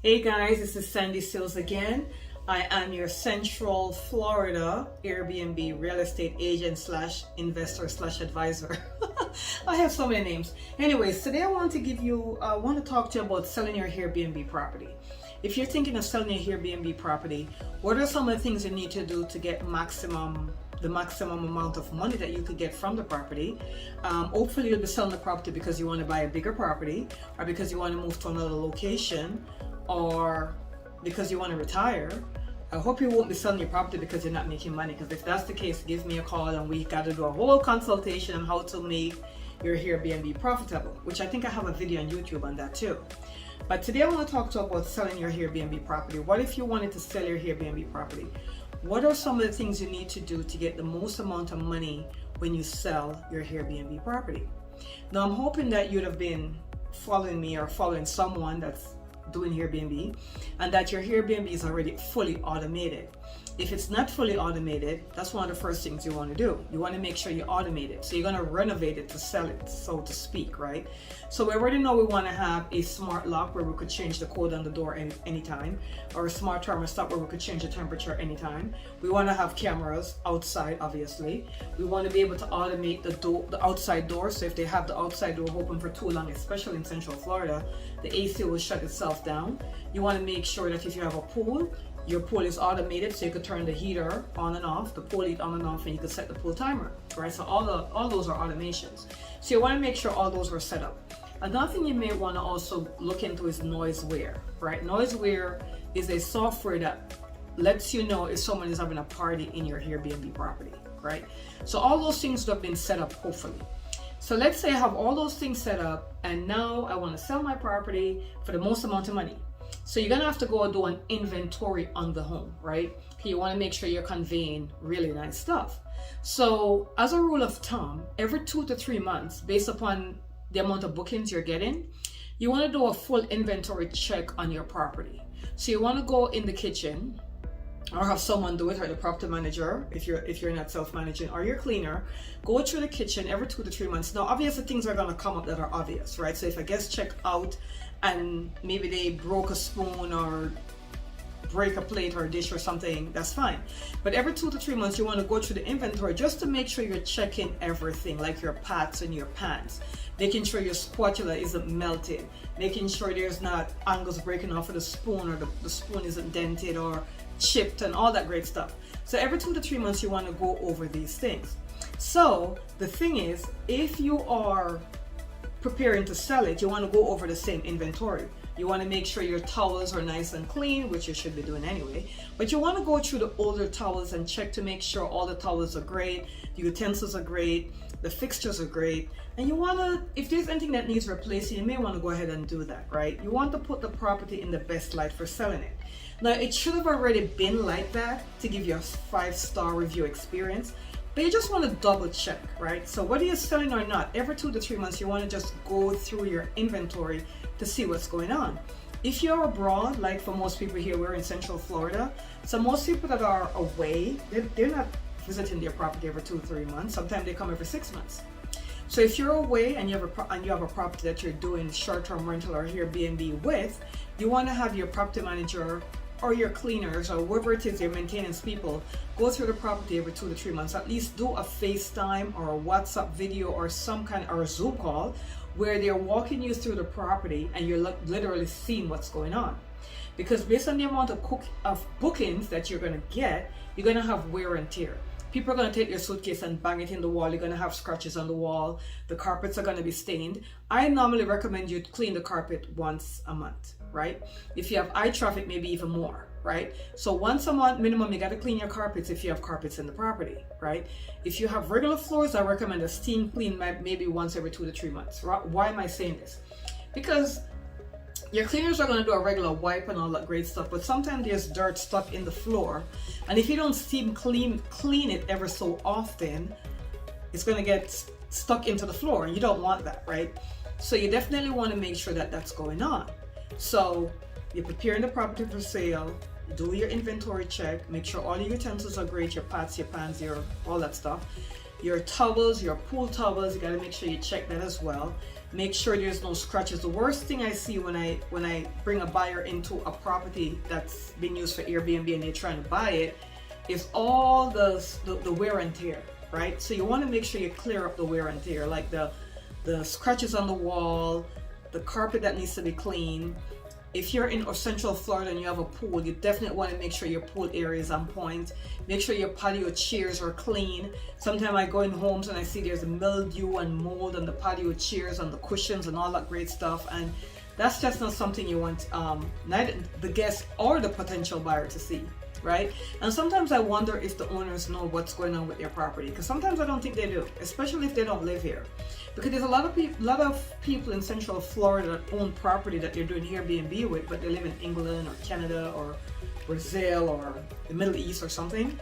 Hey guys, this is Sandy Sills again. I am your Central Florida Airbnb real estate agent slash investor slash advisor. I have so many names. Anyways, today I want to talk to you about selling your Airbnb property. If you're thinking of selling your Airbnb property, what are some of the things you need to do to get the maximum amount of money that you could get from the property? Hopefully you'll be selling the property because you want to buy a bigger property, or because you want to move to another location, or because you want to retire. I hope you won't be selling your property because you're not making money, because if that's the case, give me a call and we got to do a whole consultation on how to make your Airbnb profitable, which I think I have a video on YouTube on that too. But today I want to talk to you about selling your Airbnb property. What if you wanted to sell your Airbnb property? What are some of the things you need to do to get the most amount of money when you sell your Airbnb property? Now, I'm hoping that you'd have been following me or following someone that's doing Airbnb, and that your Airbnb is already fully automated. If it's not fully automated, that's one of the first things you want to do. You want to make sure you automate it. So you're going to renovate it to sell it, so to speak, right? So we already know we want to have a smart lock where we could change the code on the door anytime, or a smart thermostat where we could change the temperature anytime. We want to have cameras outside, obviously. We want to be able to automate the outside door. So if they have the outside door open for too long, especially in Central Florida, the AC will shut itself down. You want to make sure that if you have a pool, your pool is automated, so you could turn the heater on and off, the pool heat on and off, and you could set the pool timer, right? So all those are automations. So you want to make sure all those are set up. Another thing you may want to also look into is Noiseware, right? Noiseware is a software that lets you know if someone is having a party in your Airbnb property, right? So all those things have been set up, hopefully. So let's say I have all those things set up, and now I want to sell my property for the most amount of money. So you're gonna have to go and do an inventory on the home, right? You want to make sure you're conveying really nice stuff. So as a rule of thumb, every 2 to 3 months, based upon the amount of bookings you're getting, you want to do a full inventory check on your property. So you want to go in the kitchen, or have someone do it, or the property manager, if you're not self-managing, or your cleaner, go through the kitchen every 2 to 3 months. Now, obviously things are gonna come up that are obvious, right? So if a guest checked out and maybe they broke a spoon or break a plate or a dish or something, that's fine. But every 2 to 3 months, you want to go through the inventory just to make sure you're checking everything, like your pots and your pans, making sure your spatula isn't melted, making sure there's not angles breaking off of the spoon, or the spoon isn't dented or chipped, and all that great stuff. So every 2 to 3 months, you want to go over these things. So the thing is, if you are preparing to sell it, you want to go over the same inventory. You want to make sure your towels are nice and clean, which you should be doing anyway, but you want to go through the older towels and check to make sure all the towels are great, the utensils are great, the fixtures are great, and you want to, if there's anything that needs replacing, you may want to go ahead and do that, right? You want to put the property in the best light for selling it. Now, it should have already been like that to give you a 5-star review experience, but you just want to double check, right? So whether you're selling or not, every 2 to 3 months, you want to just go through your inventory to see what's going on. If you're abroad, like for most people here, we're in Central Florida, so most people that are away, they're not visiting their property every 2 to 3 months. Sometimes they come every 6 months. So if you're away and you have a property that you're doing short-term rental or Airbnb with, you want to have your property manager or your cleaners or whoever it is, your maintenance people, go through the property every 2 to 3 months. At least do a FaceTime or a WhatsApp video or some kind, or a Zoom call, where they're walking you through the property and you're literally seeing what's going on. Because based on the amount of bookings that you're going to get, you're going to have wear and tear. People are going to take their suitcase and bang it in the wall. You're going to have scratches on the wall. The carpets are going to be stained. I normally recommend you clean the carpet once a month, right? If you have eye traffic, maybe even more, right? So once a month minimum, you got to clean your carpets if you have carpets in the property, right? If you have regular floors, I recommend a steam clean maybe once every 2 to 3 months. Why am I saying this? Because your cleaners are going to do a regular wipe and all that great stuff, but sometimes there's dirt stuck in the floor, and if you don't steam clean it ever so often, it's going to get stuck into the floor, and you don't want that, right? So you definitely want to make sure that that's going on. So you're preparing the property for sale, do your inventory check, make sure all your utensils are great, your pots, your pans, all that stuff. Your towels, your pool towels, you got to make sure you check that as well. Make sure there's no scratches. The worst thing I see when I bring a buyer into a property that's been used for Airbnb and they're trying to buy it is all the wear and tear, right? So you want to make sure you clear up the wear and tear, like the scratches on the wall, the carpet that needs to be cleaned. If you're in Central Florida and you have a pool, you definitely want to make sure your pool area is on point. Make sure your patio chairs are clean. Sometimes I go in homes and I see there's mildew and mold on the patio chairs, on the cushions and all that great stuff. And that's just not something you want neither the guest or the potential buyer to see, right? And sometimes I wonder if the owners know what's going on with their property, because sometimes I don't think they do, especially if they don't live here. Because there's a lot of people in Central Florida that own property that they're doing Airbnb with, but they live in England or Canada or Brazil or the Middle East or something.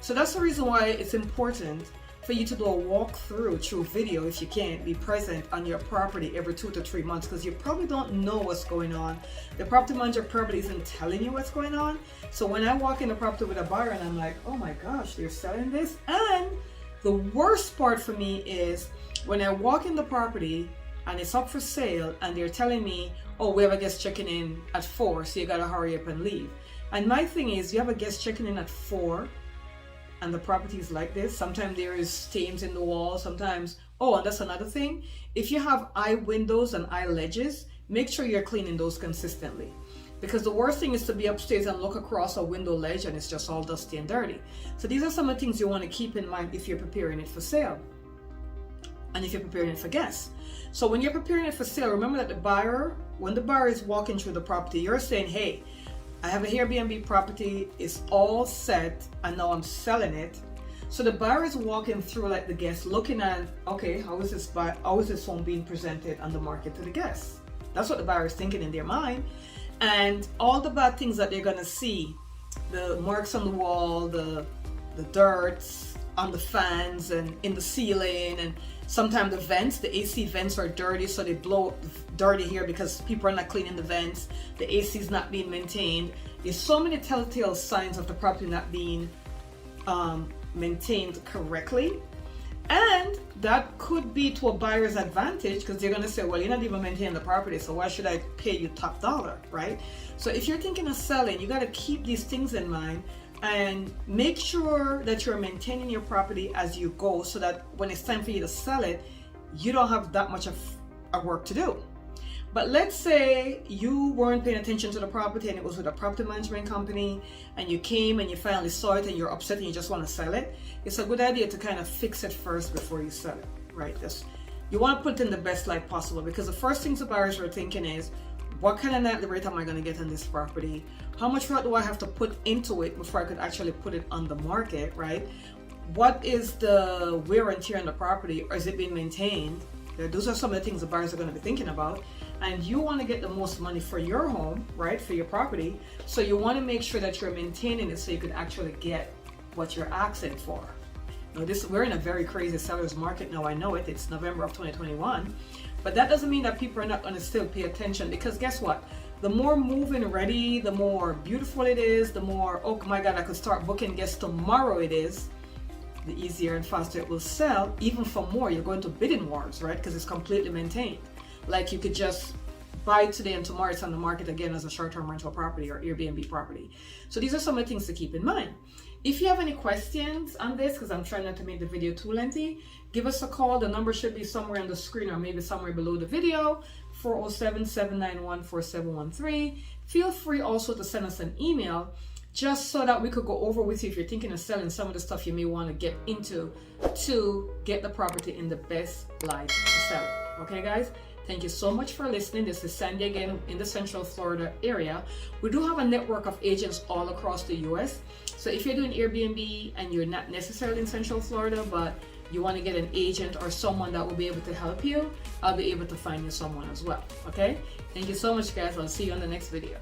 So that's the reason why it's important for you to do a walkthrough through video, if you can, be present on your property every 2 to 3 months, because you probably don't know what's going on. The property manager probably isn't telling you what's going on. So when I walk in the property with a buyer and I'm like, oh my gosh, they're selling this. And the worst part for me is when I walk in the property and it's up for sale and they're telling me, oh, we have a guest checking in at 4, so you gotta hurry up and leave. And my thing is, you have a guest checking in at 4 and the property is like this. Sometimes there is stains in the wall, sometimes, oh, and that's another thing. If you have eye windows and eye ledges, make sure you're cleaning those consistently. Because the worst thing is to be upstairs and look across a window ledge and it's just all dusty and dirty. So these are some of the things you want to keep in mind if you're preparing it for sale. And if you're preparing it for guests. So when you're preparing it for sale, remember that when the buyer is walking through the property, you're saying, hey, I have an Airbnb property, it's all set, and now I'm selling it. So the buyer is walking through like the guest, looking at, okay, how is this home being presented on the market to the guests? That's what the buyer is thinking in their mind. And all the bad things that they're gonna see, the marks on the wall, the dirt on the fans and in the ceiling, and sometimes the vents, the AC vents are dirty, so they blow dirty here because people are not cleaning the vents. The AC is not being maintained. There's so many telltale signs of the property not being maintained correctly. And that could be to a buyer's advantage, because they're going to say, well, you're not even maintaining the property, so why should I pay you top dollar, right? So if you're thinking of selling, you got to keep these things in mind and make sure that you're maintaining your property as you go, so that when it's time for you to sell it, you don't have that much of work to do. But let's say you weren't paying attention to the property and it was with a property management company, and you came and you finally saw it and you're upset and you just want to sell it. It's a good idea to kind of fix it first before you sell it, right? You want to put it in the best light possible, because the first things the buyers are thinking is, what kind of nightly rate am I going to get on this property? How much rent do I have to put into it before I could actually put it on the market, right? What is the wear and tear on the property, or is it being maintained? Those are some of the things the buyers are going to be thinking about. And you want to get the most money for your home, right, for your property. So you want to make sure that you're maintaining it so you could actually get what you're asking for. Now, we're in a very crazy seller's market now. I know it. It's November of 2021. But that doesn't mean that people are not going to still pay attention, because guess what? The more move-in ready, the more beautiful it is, the more, oh my God, I could start booking guests tomorrow it is, the easier and faster it will sell. Even for more, you're going to bidding wars, right? Because it's completely maintained. Like you could just buy today and tomorrow it's on the market again as a short-term rental property or Airbnb property. So these are some of the things to keep in mind. If you have any questions on this, because I'm trying not to make the video too lengthy, give us a call. The number should be somewhere on the screen or maybe somewhere below the video, 407-791-4713. Feel free also to send us an email, just so that we could go over with you if you're thinking of selling some of the stuff you may want to get into to get the property in the best light to sell it. Okay, guys? Thank you so much for listening. This is Sandy again in the Central Florida area. We do have a network of agents all across the US. So if you're doing Airbnb and you're not necessarily in Central Florida, but you want to get an agent or someone that will be able to help you, I'll be able to find you someone as well. Okay? Thank you so much, guys. I'll see you on the next video.